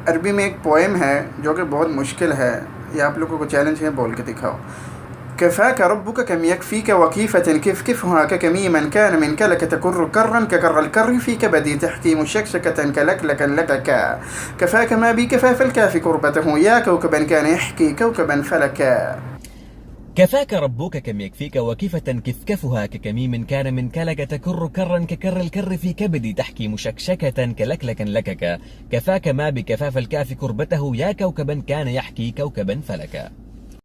अरबी में एक पोएम है जो कि बहुत मुश्किल है। ये आप लोगों को चैलेंज है, बोल के दिखाओ। كفاك ربك كم يكفيك وكيفة كفكفها ككمي من كان من كلك تكر كرا ككر الكر في كبدي تحكي مشكشكة كلكلكا لككا. كفاك ما بي كفاف الكاف كربته يا كوكبا كان يحكي كوكبا فلكا. كفاك ربك كم يكفيك وكيفة كفكفها ككميم كان من كلك تكر كرا ككر الكر في كبدي تحكي مشكشكة كلكلكا لككا. كفاك ما بكفاف الكاف كربته يا كوكبا كان يحكي كوكبا فلكا.